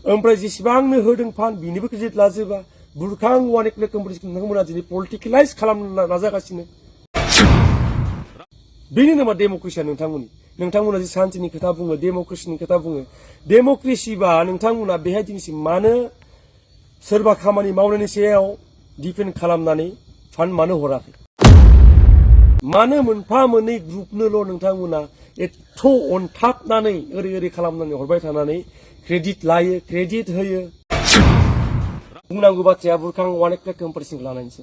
ओमफ्राय जेसेबांनो होदों फान बिनिबो क्रेडिट लाजोबा बुरखां वान एक्ट कम्पिटिसन नोंथांमोना दिनै पलिटिकेलाइज खालामनो नाजागासिनो बेनि नामा डेम'क्रेसिया नोंथांमोना जे सान्थिनि खोथा बुङो डेम'क्रेसिनि खोथा बुङो डेम'क्रेसिबा नोंथांमोना बेहाय दिनैसिम मानो सोरबा खामानि मावनायनि सायाव डिपेन्ड खालामनानै फान्ड मानो हराखै मानो मोनफा मोननै ग्रुपनोल' नोंथांमोना एथ' अनथाबनानै ओरै खालामनानै हरबाय थानानै क्रेडिट लायो क्रेडिट होयो बुंनांगौ बाथ्राया बुरखां वान एक्ट कम्पिटिसनखौ लानानैसो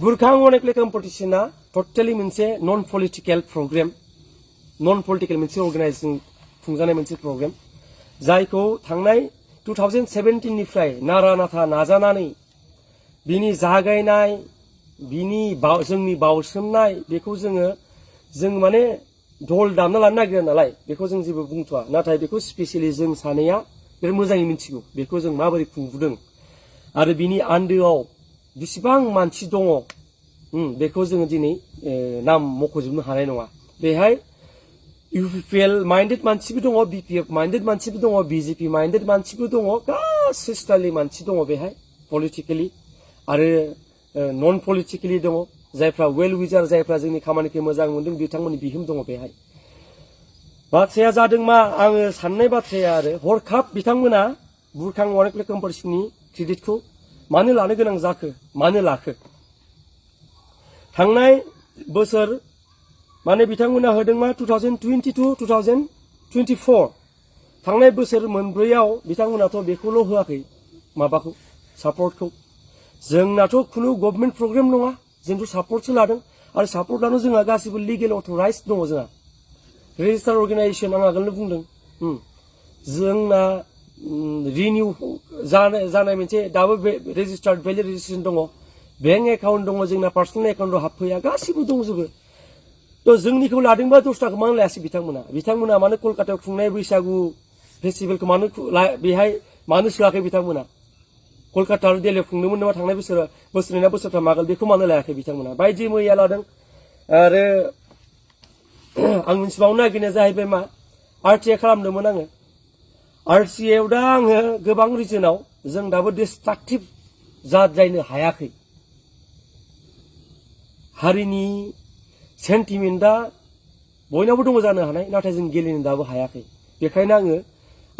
बुरखां वान एक्ट कम्पिटिसना टटेलि मोनसे नन पलिटिकेल प्रग्राम नन पलिटिकेल मोनसे अर्गानाइजेसन खुंजानाय मोनसे प्रग्राम जायखौ थांनाय 2017 निफ्राय नारा नाथा नाजानानै बिनि जागायनाय बिनि जोंनि बावसोमनाय बेखौ जों माने ढोल दामना लानो नागिरो नालाय बेखौ जों जेबो बुंथ'वा नाथाय बेखौ स्पेसियेलि जों सानैया बिराद मोजाङै मिथिगौ बेखौ जों माबोरै खुंबोदों आरो बिनि आन्दोआव बेसेबां मानसि दङ बेखौ जोङो दिनै नाम मख'जोबनो हानाय नङा बेहाय UPPL माइन्डेड मानसिबो दङ BPF माइन्डेड मानसिबो दङ BJP माइन्डेड मानसिबो दङ गासै स्टाइलनि मानसि दङ बेहाय पलिटिकेलि आरो नन पलिटिकेलि दङ जायफ्रा वेल विजार जायफ्रा जोंनि खामानिखौ मोजां मोनदों बिथांमोननि बिहोम दङ बेहाय बाथ्राया जादों मा आङो साननाय बाथ्राया आरो हरखाब बिथांमोना बुरखां वान एक्ट कम्पिटिसननि क्रेडिटखौ मानो लानो गोनां जाखो मानो लाखो थांनाय बोसोर माने बिथांमोना होदों मा 2022-2024 थांनाय बोसोर मोनब्रैयाव बिथांमोनाथ' बेखौल' होआखै माबाखौ सापर्टखौ जोंनाथ' खुनु गभर्नमेन्ट प्रग्राम नङा जोंथ' सापर्टसो लादों आरो सापर्ट लानो जोंहा गासिबो लिगेल अथराइज दङ जोंहा रेजिस्टार अर्गानाइजेसन आं आगोलनो बुंदों जोंना रिनिउ जानाय मोनसे दाबो रेजिस्टार्ड भेलिड रेजिस्ट्रेसन दङ बेंक एकाउन्ट दङ जोंना पार्सनेल एकाउन्टआव हाबफैया गासिबो दंजोबो थ' जोंनिखौ लादोंबा दस्राखौ मानो लायासै बिथांमोना मानो कलकातायाव खुंनाय बैसागु फेस्टिभेलखौ मानो बेहाय मानो सोआखै बिथांमोना कलकाता आरो दिल्लीयाव खुंदोंमोन नामा थांनाय बोसोरनै ना बोसोरथाम आगोल बेखौ मानो लायाखै बिथांमोना बायदि मैया लादों आरो आं मिथिबावनो नागिरनाया जाहैबाय मा RTA खालामदोंमोन आङो RTAयाव दा आङो गोबां रिजनाव जों दाबो डिस्ट्राक्टिभ जाद्रायनो हायाखै हारिनि सेन्टिमेन्टआ बयनावबो दङ जानो हानाय नाथाय जों गेलेनो दाबो हायाखै बेखायनो आङो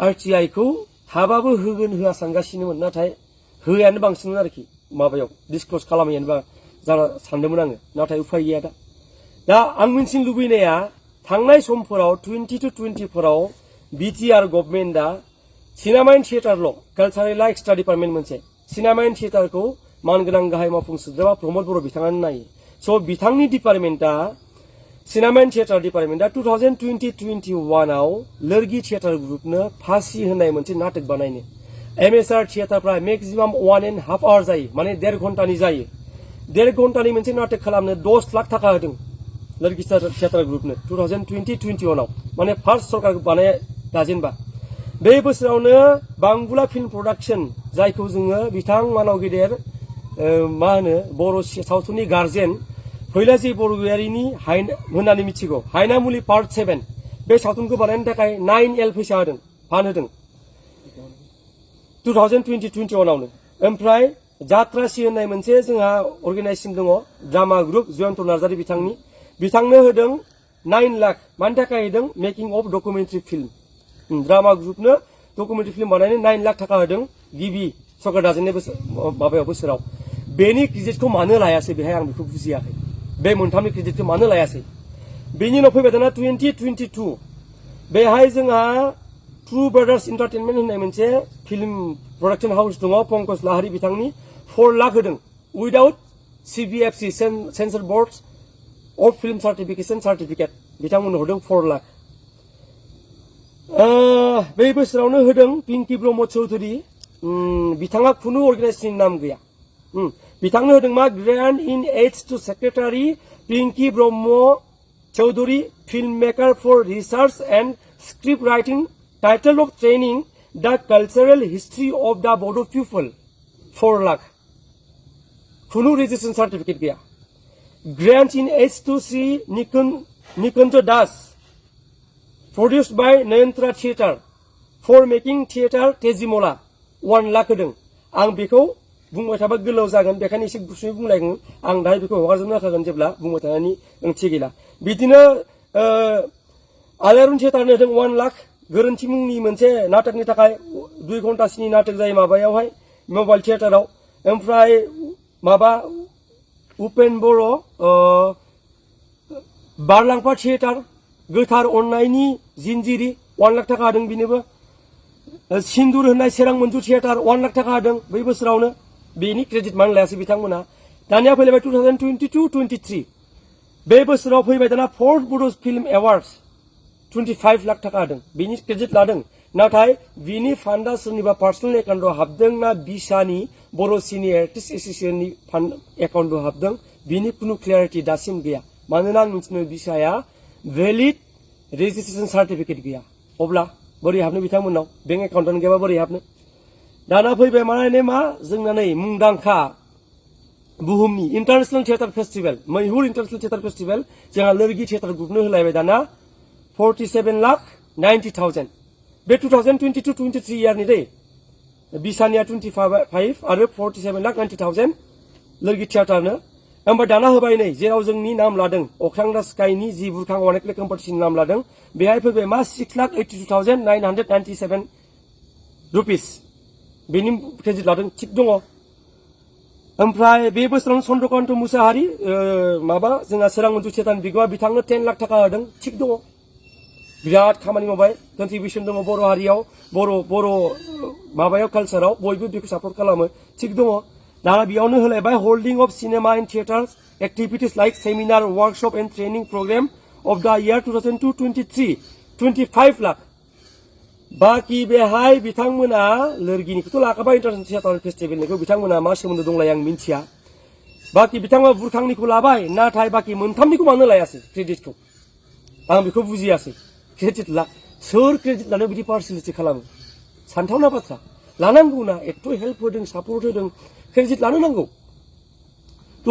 RTIखौ थाबाबो होगोन होआ सानगासिनोमोन नाथाय होयानो बांसिनमोन आरोखि माबायाव डिसक्ल'ज खालामैयानो सानदोंमोन आङो नाथाय उफाय गैया दा आं मिन्थिनो लुबैनाया थांनाय समफोराव 20-24 BTR गभर्नमेन्टआ सिनेमा एन्ड थियेटारल' कालचारेल एक्सट्रा डिपार्टमेन्ट मोनसे सिनेमा एन्ड थियेटारखौ मानगोनां गाहाय मावफुं सोद्रोमा प्रमद बर' बिथाङानो नायो स' बिथांनि डिपार्टमेन्टआ सिनेमा एन्ड थियेटार डिपार्टमेन्टआ 2020-21आव लोरगि थियेटार ग्रुपनो फासि होनाय मोनसे नाटक बानायनो MSR थियेटारफ्रा मेक्सिमाम 1.5 आवार जायो माने 1.5 घन्टानि जायो 1.5 घन्टानि मोनसे नाटक खालामनो 10 लाख थाखा होदों लोरगि थियेटार ग्रुपनो 2020-21आव माने फार्स्ट सरकार बानाय दाजेनबा बे बोसोरावनो बांबुला फिल्म प्रडाक्शन जायखौ जोङो बिथां मानाव गेदेर मा होनो बर' सावथुननि गार्जेन फैलाजि बरगयारिनि होननानै मिथिगौ हायनामुलि पार्ट 7 बे सावथुनखौ बानायनो थाखाय 9L फैसा होदों फान्ड होदों 2020-21आवनो ओमफ्राय जात्रासि होननाय मोनसे जोंहा अर्गानाइजेसन दङ ड्रामा ग्रुप जयन्त नार्जारी बिथांनो होदों 9 लाख मानि थाखाय होदों making of documentary film drama ग्रुपनो डकुमेन्टारि फिल्म बानायनो 9 लाख थाखा होदों गिबि सरकार दाजेननाय बोसोराव बेनि क्रेडिटखौ मानो लायासै बेहाय आं बेखौ बुजियाखै बे मोनथामनि क्रेडिटखौ मानो लायासै बेनि उनाव फैबाय दाना 2022 बेहाय जोंहा ट्रु ब्रादार्स एन्टारटेनमेन्ट होननाय मोनसे फिल्म प्रडाक्शन हाउस दङ पंकज लाहारी बिथांनि 4 लाख होदों without CBFC censor board of film certificate बिथांमोननो हरदों 4 लाख बे बोसोरावनो होदों पिंकी ब्रह्म चौधुरी बिथाङा खुनु अर्गानाइजेसननि नाम गैया बिथांनो होदों मा grant in aid to secretary Pinky Brahma Choudhury film maker for research and script writing title of training the cultural history of the Bodo' people 4 lakh खुनु रेजिस्ट्रेशन सार्टिफिकेट गैया grant in aid to Shri Nikunj Das produced by Nayantra Theatre for making theatre तेजिमला 1 लाख होदों आं बेखौ बुंबाय थाबा गोलाव जागोन बेखायनो एसे गुसुङै बुंलायगोन आं दाहाय बेखौ हगारजोबनो होखागोन जेब्ला बुंबाय थानायनि ओंथि गैला बिदिनो आलायारन थियेटारनो होदों 1 लाख गोरोन्थि मुंनि मोनसे नाटकनि थाखाय 2 घन्टासोनि नाटक जायो माबायावहाय मबाइल थियेटाराव ओमफ्राय माबा उपेन बर' बारलांफा थियेटार गोथार अननायनि जिनजिरि 1 लाख थाखा होदों बिनोबो सिन्दुर होननाय सेरां मन्जु थियेटार 1 लाख थाखा होदों बै बोसोरावनो बेनि क्रेडिट मानो लायासै बिथांमोना दानिया फैलायबाय 2022-23 बे बोसोराव फैबाय दाना 4th बड' फिल्म एवार्ड्स 25 लाख थाखा होदों बेनि क्रेडिट लादों नाथाय बिनि फान्डा सोरनिबा पार्सनेल एकाउन्टआव हाबदों ना बिसानि बर' सिनियर आर्टिस्ट एस'सिएशननि फान्ड एकाउन्टआव हाबदों बिनि खुनु क्लियारिटि दासिम गैया मानोना आं मिथिनो बिसाया भेलिड रेजिस्ट्रेशन सार्टिफिकेट गैया अब्ला बोरै हाबनो बिथांमोननाव बेंक एकाउन्टआनो गैयाबा बोरै हाबनो दाना फैबाय माने मा जोंना नै मुंदांखा बुहुमनि इन्टारनेशनेल थियेटार फेस्टिभेल मैहुर इन्टारनेशनेल थियेटार फेस्टिभेल जोंहा लोरगि थियेटार ग्रुपनो होलायबाय दाना 47,90,000 बे 2022-23 इयारनि दै बिसानिया 25 आरो 47,90,000 लोरगि थियेटारनो ओमफ्राय दाना होबाय नै जेराव जोंनि नाम लादों अख्रां दा स्काइनि जि बुरखां वान एक्ट कम्पिटिशननि नाम लादों बेहाय फैबाय मा 6,82,997 रुपिस बेनि क्रेडिट लादों थिग दङ ओमफ्राय बे बोसोरावनो चन्द्रकान्त मुसाहारि माबा जोंहा सोरां मन्जु थियेटारनि बिगोमा बिथांनो 10 लाख थाखा होदों थिग दङ बिराद खामानि मावबाय कन्ट्रिबिउसन दङ बर' हारियाव बर' माबायाव कालचाराव बयबो बेखौ सापर्ट खालामो थिग दङ दाना बेयावनो होलायबाय holding of cinema and theatres activities like seminar workshop and training programme of the year 2022-23 25 lakh बाखि बेहाय बिथांमोना लोरगिनिखौथ' लाखाबाय इन्टारनेशनेल थियेटार फेस्टिभेलनिखौ बिथांमोना मा सोमोन्दो दंलाय आं मिन्थिया बाखि बिथांमोना बुरखांनिखौ लाबाय नाथाय बाखि मोनथामनिखौ मानो लायासै क्रेडिटखौ आं बेखौ बुजियासै क्रेडिट ला सोर क्रेडिट लानो बिदि पार्सनेलिटि खालामो सानथावना बाथ्रा लानांगौ ना एथ' हेल्प होदों सापर्ट होदों क्रेडिट लानो नांगौ थ'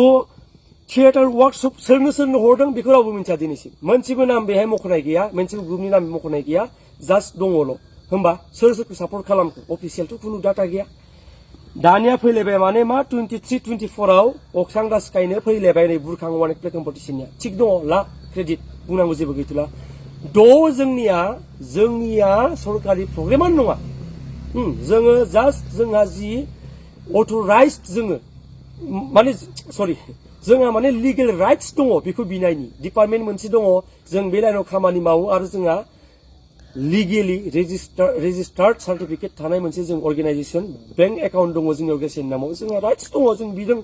थियेटार वार्कशप सोरनो हरदों बेखौ रावबो मिन्थिया दिनैसिम मोनसेबो नाम बेहाय मख'नाय गैया मोनसेबो ग्रुपनि नाम मख'नाय गैया जास्ट दङल' होमबा सोर सोरखौ सापर्ट खालामखो अफिसियेलथ' खुनु डाटा गैया दानिया फैलायबाय माने मा 23-24 आव अख्रां दा स्काइनो फैलायबाय नै बुरखां वान एक्ट कम्पिटिशननिया थिग दङ ला क्रेडिट बुंनांगौ जेबो गैथ'ला जोंनिया सरकारि प्रग्रामानो नङा जोङो जास्ट जोंहा जि अथराइज्ड जोङो माने सरि जोंहा माने लिगेल राइट्स दङ बेखौ बिनायनि डिपार्टमेन्ट मोनसे दङ जों बे लाइनाव खामानि मावो आरो जोंहा लिगेलि रेजिस्टार्ड सार्टिफिकेट थानाय मोनसे जों अर्गेनाइजेसन बेंक एकाउन्ट दङ जोंनि अर्गेनाइजेसननि नामाव जोंहा राइट्स दङ जों बिदों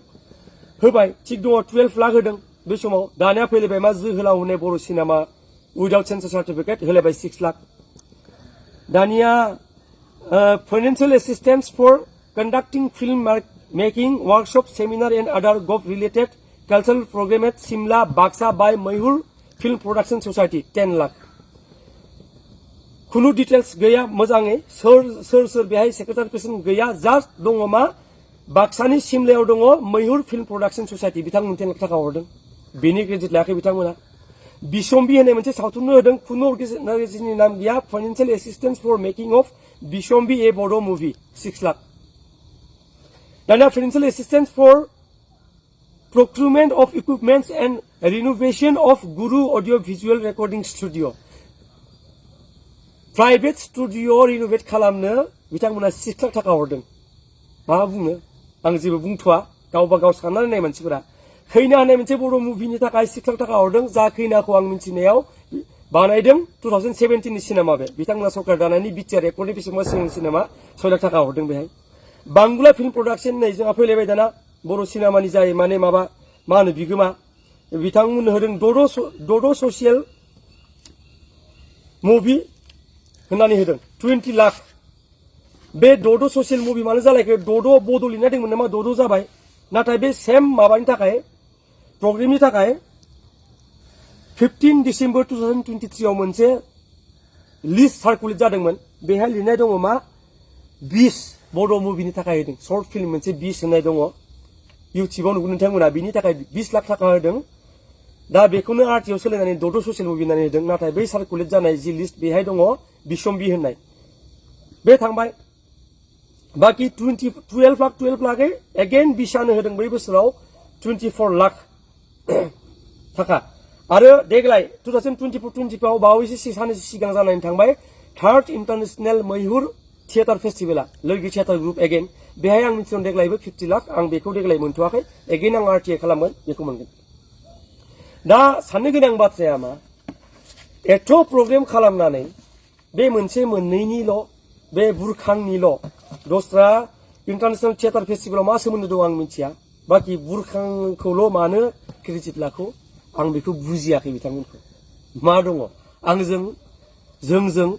होबाय थिग दङ 12 लाख होदों बे समाव दानिया फैलायबाय मा जोहोलाव होननाय बर' सिनेमा उइदाउट सेन्सर सार्टिफिकेट होलायबाय 6 लाख दानिया financial assistance for conducting film making workshop seminar and other गभ related cultural programme at Simla Baksa by Maihur film production society 10 lakh खुनु डिटेल्स गैया मोजाङै सोर बेहाय सेक्रेटारि प्रेसिडेन्ट गैया जास्ट दङ मा बाक्सानि सिमलायाव दङ मैहुर फिल्म प्रडाक्शन ससाइटि बिथांमोन 10 लाख थाखा हरदों बेनि क्रेडिट लायाखै बिथांमोना बिसम्बि होननाय मोनसे सावथुननो होदों खुनु अर्गेनाइजेसननि नाम गैया financial assistance for making of बिसम्बि ए बर' मुभि 6 लाख दानिया financial assistance for procurement of equipments and renovation of Guru audio visual recording studio private studio renovate खालामनो बिथांमोना 6 लाख थाखा हरदों मा बुंनो आं जेबो बुंथ'वा गावबा गाव साननानै नाय मानसिफोरा खैना होननाय मोनसे बर' मुभिनि थाखाय 6 लाख थाखा हरदों जा खैनाखौ आं मिथिनायाव बानायदों 2017 नि सिनेमा बे बिथांमोना सरकार दानायनि बिटिआर रेकर्डनि बेसेबां सिगांनि सिनेमा 6 लाख थाखा हरदों बेहाय बांगुला फिल्म प्रडाक्शन नै जोंहा फैलायबाय दाना बर' सिनेमानि जाय माने मा होनो बिगोमा बिथांमोननो होदों दड' ससियेल मुभि होननानै होदों 20 लाख बे दड' ससियेल मुभि मानो जालायखो दड' बड' लिरनाय दंमोन नामा दड' जाबाय नाथाय बे सेम माबानि थाखाय प्रग्रामनि थाखाय 15 डिसेम्बर 2023 आव मोनसे लिस्ट सार्कुलेट जादोंमोन बेहाय लिरनाय दङ मा 20 बर' मुभिनि थाखाय होदों शर्ट फिल्म मोनसे 20 होननाय दङ इउटिउबाव नुगोन नोंथांमोना बिनि थाखाय 20 लाख थाखा होदों दा बेखौनो आरटिआव सोलायनानै दड' ससियेल मुभि होननानै होदों नाथाय बै सार्कुलेट जानाय जि लिस्ट बेहाय दङ बिसम्बि होननाय बे थांबाय बाकी 12 लाखै एगेन बिसानो होदों बै बोसोराव 24 लाख थाखा आरो देग्लाय 2024-25 बावैसो साननैसो सिगां जानानै थांबाय थार्ड इन्टारनेशनेल मैहुर थिएटार फेस्टिभेला लोगि थिएटार ग्रुप एगेन बेहाय आं मिथिदों देग्लायबो 50 लाख आं बेखौ देग्लाय मोनथ'वाखै एगेन आं आरटिए खालामगोन बेखौ मोनगोन दा साननो गोनां बाथ्राया मा एथ' प्रग्राम खालामनानै बे मोनसे मोननैनिल' बे बुरखांनिल' दस्रा इन्टारनेशनेल थिएटार फेस्टिभेलाव मा सोमोन्दो दं आं मिथिया बाकी बुरखांखौल' मानो क्रेडिट लाखौ आं बेखौ बुजियाखै बिथांमोनखौ मा दङ आंजों जोंजों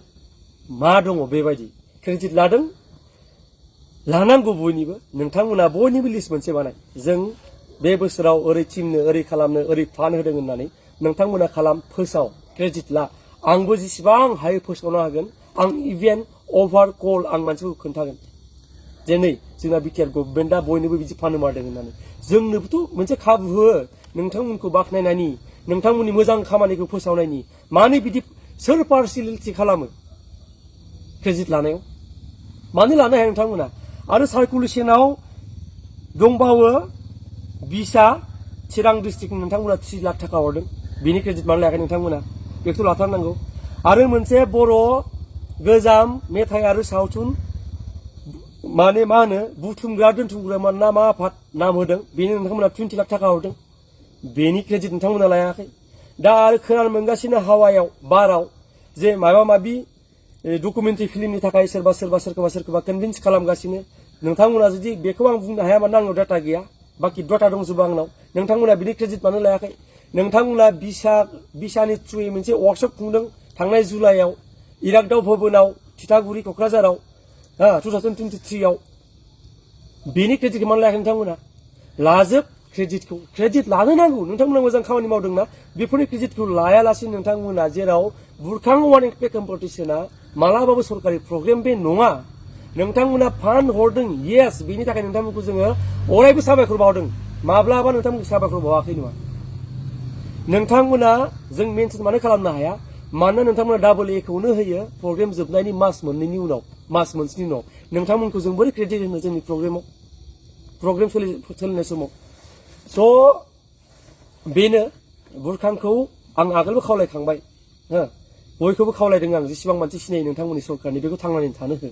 मा दङ बेबायदि क्रेडिट लादों लानांगौ बयनिबो नोंथांमोना बयनिबो लिस्ट मोनसे बानाय जों बे बोसोराव ओरै टिमनो ओरै खालामनो ओरै फान होदों होननानै नोंथांमोना खालाम फोसाव क्रेडिट ला आंबो जेसेबां हायो फोसावनो हागोन आं इभेन अभार कल आं मानसिफोरखौ खोन्थागोन जे नै जोंना बिटिआर गभर्नमेन्टआ बयनोबो बिदि फान्नो मारदों होननानै जोंनोबोथ' मोनसे खाबु हो नोंथांमोनखौ बाख्नायनायनि नोंथांमोननि मोजां खामानिखौ फोसावनायनि मानो बिदि सोर पार्सियेलिटि खालामो क्रेडिट लानायाव मानो लानो हाया नोंथांमोना आरो सार्कुलेसनाव दंबावो बिसा चिरां डिस्ट्रिक्टनि नोंथांमोना 3 लाख थाखा हरदों बिनि क्रेडिट मानो लायाखै नोंथांमोना बेखौ लाथारनांगौ आरो मोनसे बर' गोजाम मेथाइ आरो सावथुन माने मा होनो बुथुमग्रा दोनथुमग्रा ना मा आफाद नाम होदों बेनि नोंथांमोना 20 लाख थाखा हरदों बेनि क्रेडिट नोंथांमोना लायाखै दा आरो खोनानो मोनगासिनो हावायाव बाराव जे माबा माबि डकुमेन्टारि फिल्मनि थाखाय सोरखौबा कनभिन्स खालामगासिनो नोंथांमोना जुदि बेखौ आं बुंनो हाया मानो आंनाव डाटा गैया बाकी डाटा दंजोबो आंनाव नोंथांमोना बिनि क्रेडिट मानो लायाखै नोंथांमोना बिसानि थ्रुयै मोनसे वर्कशप खुंदों थांनाय जुलाइआव इरागदाव भबनाव थिथागुरि क'क्राझाराव 2023 आव बेनि क्रेडिटखौ मानो लायाखै नोंथांमोना लाजोब क्रेडिटखौ क्रेडिट लानो नांगौ नोंथांमोना मोजां खामानि मावदोंना बेफोरनि क्रेडिटखौ लायालासे नोंथांमोना जेराव बुरखां वान एक्ट कम्पिटिशना मालाबाबो सरकारि प्रग्राम बे नङा नोंथांमोना फान्ड हरदों येस बेनि थाखाय नोंथांमोनखौ जोङो अरायबो साबायखर बावदों माब्लाबा नोंथांमोनखौ साबायखर बावाखै नङा नोंथांमोना जों मेनसन मानो खालामनो हाया मानोना नोंथांमोना डाबल ए खौनो होयो प्रग्राम जोबनायनि मास मोननैनि उनाव मास मोनसेनि उनाव नोंथांमोनखौ जों बोरै क्रेडिट होनो जोंनि प्रग्राम सोलिनाय समाव स' बेनो बुरखांखौ आं आगोलबो खावलायखांबाय बयखौबो खावलायदों आं जेसेबां मानसि सिनायो नोंथांमोननि सरकारनि बेखौ थांनानै थानो हो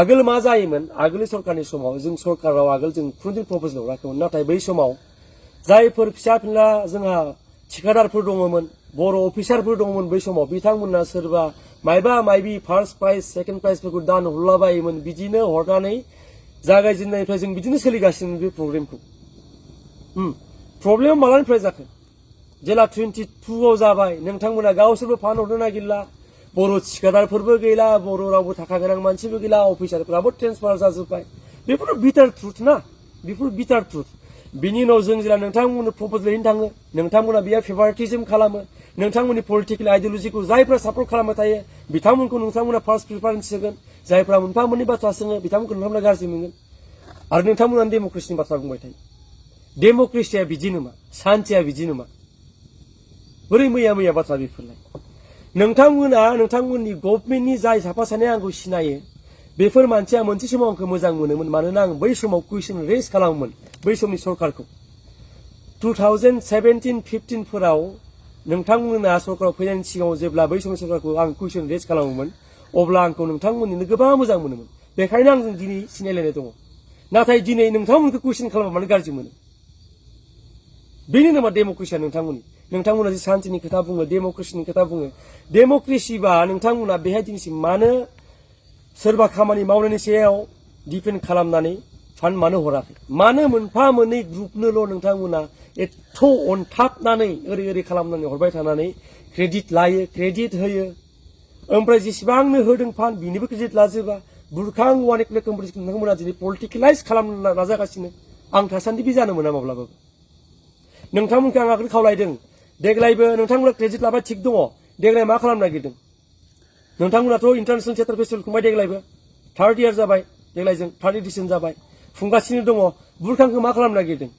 आगोल मा जायोमोन आगोलनि सरकारनि समाव जों सरकाराव आगोल जों खुनुदिन प्रप'जेल हराखैमोन नाथाय बै समाव जायफोर फिसा फिला जोंहा थिखादारफोर दङमोन बर' अफिसारफोर दङमोन बै समाव बिथांमोनहा सोरबा मायबा मायबि फार्स्ट प्राइज सेकेन्ड प्राइजफोरखौ दान हरलाबायोमोन बिदिनो हरनानै जागायजेननायनिफ्राय जों बिदिनो सोलिगासिनो बे प्रग्रामखौ प्रब्लेमा मालानिफ्राय जाखो जेला 22 आव जाबाय नोंथांमोना गावसोरबो फान्ड हरनो नागिरला बर' थिखादारफोरबो गैला बर' रावबो थाखा गोनां मानसिबो गैला अफिसारफोराबो ट्रेन्सफार जाजोब्बाय बेफोर बिटार ट्रुथ ना बेफोर बिटार ट्रुथ बिनि उनाव जों जेला नोंथांमोननो प्रप'जेल हैनो थाङो नोंथांमोना बेयाव फेभारिटिजम खालामो नोंथांमोननि पलिटिकेल आइडियलजिखौ जायफ्रा सापर्ट खालामबाय थायो बिथांमोनखौ नोंथांमोना फार्स्ट प्रिफारेन्स होगोन जायफ्रा मोनफा मोननै बाथ्रा सोङो बिथांमोनखौ नोंथांमोना गाज्रि मोनगोन आरो नोंथांमोना डेम'क्रेसिनि बाथ्रा बुंबाय थायो डेम'क्रेसिया बिदि नङा सान्थिया बिदि नङा बोरै मैया बाथ्रा बेफोरलाय नोंथांमोना नोंथांमोननि गभर्नमेन्टनि जाय साफा सानै आंखौ सिनायो बेफोर मानसिया मोनसे समाव आंखौ मोजां मोनोमोन मानोना आं बै समाव कुइसन रेज खालामोमोन बै समनि सरकारखौ 2017-15 फोराव नोंथांमोना सरकाराव फैनायनि सिगाङाव जेब्ला बै समनि सरकारखौ आं कुइसन रेज खालामोमोन अब्ला आंखौ नोंथांमोननिनो गोबां मोजां मोनोमोन बेखायनो आंजों दिनै सिनायलायनाय दङ नाथाय दिनै नोंथांमोनखौ कुइसन खालामबा मानो गाज्रि मोनो बेनो नामा डेम'क्रेसिया नोंथांमोना जे सान्थिनि खोथा बुङो डेम'क्रेसिनि खोथा बुङो डेम'क्रेसिबा नोंथांमोना बेहाय दिनैसिम मानो सोरबा खामानि मावनायनि सायाव डिपेन्ड खालामनानै फान्ड मानो हराखै मानो मोनफा मोननै ग्रुपनोल' नोंथांमोना एथ' अनथाबनानै ओरै खालामनानै हरबाय थानानै क्रेडिट लायो क्रेडिट होयो ओमफ्राय जेसेबांनो होदों फान्ड बिनिबो क्रेडिट लाजोबा बुरखां वान एक्ट कम्पिटिशन नोंथांमोना दिनै पलिटिकेलाइज खालामनो नाजागासिनो आं थासान्दि बे जानो मोना माब्लाबाबो नोंथांमोनखौ आं आगोल खावलायदों देग्लायबो नोंथांमोना क्रेडिट लाबाय थिग दङ देग्लाय मा खालामनो नागिरदों नोंथांमोनाथ' इन्टारनेशनेल थियेटार फेस्टिभेल खुंबाय देग्लायबो 3rd इयार जाबाय देग्लायजों 3rd एडिशन जाबाय खुंगासिनो दङ बुरखांखौ मा खालामनो नागिरदों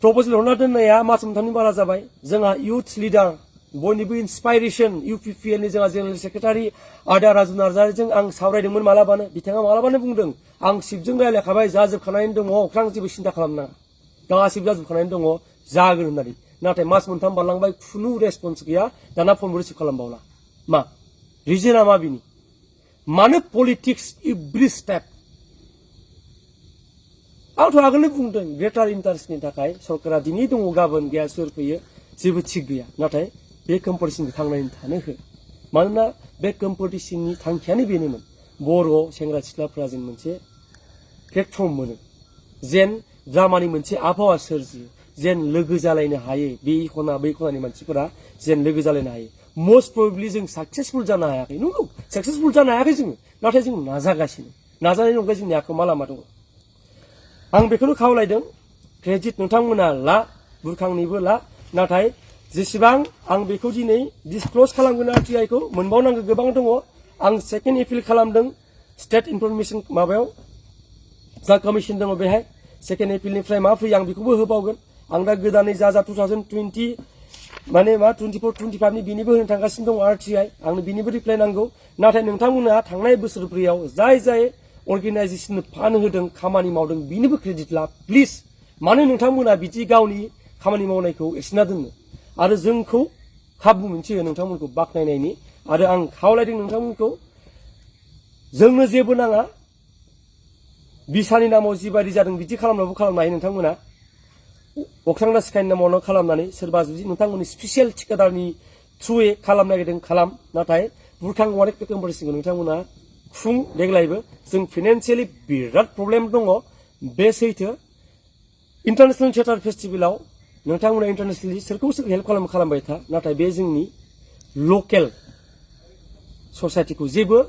प्रप'जेल हरना दोननाया मास मोनथामनि बारा जाबाय जोंहा इयुथ लिडार बयनिबो इन्सपाइरेसन UPPL नि जोंहा जेनेरेल सेक्रेटारि आदा राजु नार्जारिजों आं सावरायदोंमोन मालाबानो बिथाङा मालाबानो बुंदों आं शिबजों रायलायखाबाय जाजोबखानानै दङ अख्रां जेबो सिन्था खालामनाङा गासिबो जाजोबखानानै दङ जागोन होननानै नाथाय मास मोनथाम बारलांबाय खुनु रेसपन्स गैया दाना फनबो रिसिभ खालामबावला मा रिजोना मा बिनि मानो पलिटिक्स एभ्रि स्टेप आंथ' आगोलनो बुंदों ग्रेटार इन्टारेस्टनि थाखाय सरकारा दिनै दङ गाबोन गैया सोर फैयो जेबो थिग गैया नाथाय बे कम्पिटिसनखौ थांनानै थानो हो मानोना बे कम्पिटिसननि थांखियानो बेनोमोन बर' सेंग्रा सिख्लाफ्रा जों मोनसे प्लेटफर्म मोनो जेन ड्रामानि मोनसे आबहावा सोरजियो जेन लोगो जालायनो हायो बे खना बै खनानि मानसिफोरा जेन लोगो जालायनो हायो मोस्ट प्रबेबलि जों साक्सेसफुल जानो हायाखै नंगौ साक्सेसफुल जानो हायाखै जोङो नाथाय जों नाजागासिनो नाजानायनि अनगायै जोंनि आखायाव मा लामा दङ आं बेखौनो खावलायदों क्रेडिट नोंथांमोना ला बुरखांनिबो ला नाथाय जेसेबां आं बेखौ दिनै डिसक्ल'ज खालामगोन RTI खौ मोनबावनांगौ गोबां दङ आं सेकेन्ड एपिल खालामदों स्टेट इनफरमेसन माबायाव जा कमिसन दङ बेहाय सेकेन्ड एपिलनिफ्राय मा फैयो आं बेखौबो होबावगोन आं दा गोदानै जा 2020 माने मा 24-25 नि बिनिबो होनो थांगासिनो दङ RTI आंनो बिनिबो रिप्लाइ नांगौ नाथाय नोंथांमोना थांनाय बोसोरब्रैयाव जाय अर्गेनाइजेसन फान्ड होदों खामानि मावदों बिनिबो क्रेडिट ला प्लिज मानो नोंथांमोना बिदि गावनि खामानि मावनायखौ एसेना दोननो आरो जोंखौ खाबु मोनसे नोंथांमोनखौ बाख्नायनायनि आरो आं खावलायदों नोंथांमोनखौ जोंनो जेबो नाङा बिसानि नामाव जिबायदि जादों बिदि खालामनाबो खालामनो हायो नोंथांमोना अख्रां दासिखानि नामावनो खालामनानै सोरबा जुदि नोंथांमोननि स्पेसियेल थिकादारनि थ्रुयै खालामनो नागिरदों खालाम नाथाय बुरखां वारेक कम्पिटिसनखौ नोंथांमोना खुं देग्लायबो जों फाइनान्सियेलि बिराद प्रब्लेम दङ बे सैथो इन्टारनेशनेल थियेटार फेस्टिभेलाव नोंथांमोना इन्टारनेशनेलि सोरखौ सोर हेल्प खालामबाय था नाथाय बे जोंनि लकेल ससाइटिखौ जेबो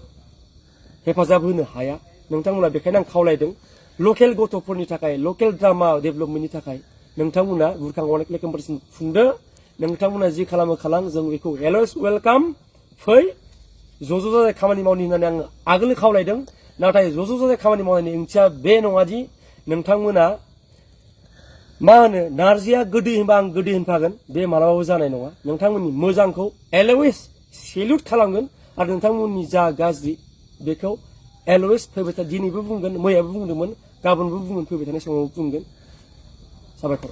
हेफाजाब होनो हाया नोंथांमोना बेखायनो आं खावलायदों लकेल गथ'फोरनि थाखाय लकेल ड्रामा डेभेलपमेन्टनि थाखाय नोंथांमोना बुरखां वारेक कम्पिटिसन खुंदो नोंथांमोना जि खालामो खालाम जों बेखौ अलवेज वेलकाम फै ज' जाजाय खामानि मावनि होननानै आं आगोल खावलायदों नाथाय ज' जाजाय खामानि मावनायनि ओंथिया बे नङा दि नोंथांमोना मा होनो नारजिया गोदै होनबा आं गोदै होनफागोन बे मालाबाबो जानाय नङा नोंथांमोननि मोजांखौ अलवेज सेल्युट खालामगोन आरो नोंथांमोननि जा गाज्रि बेखौ अलवेज फैबाय था दिनैबो बुंगोन मैयाबो बुंदोंमोन गाबोनबो बुंगोन फैबाय थानाय समावबो बुंगोन साबायखर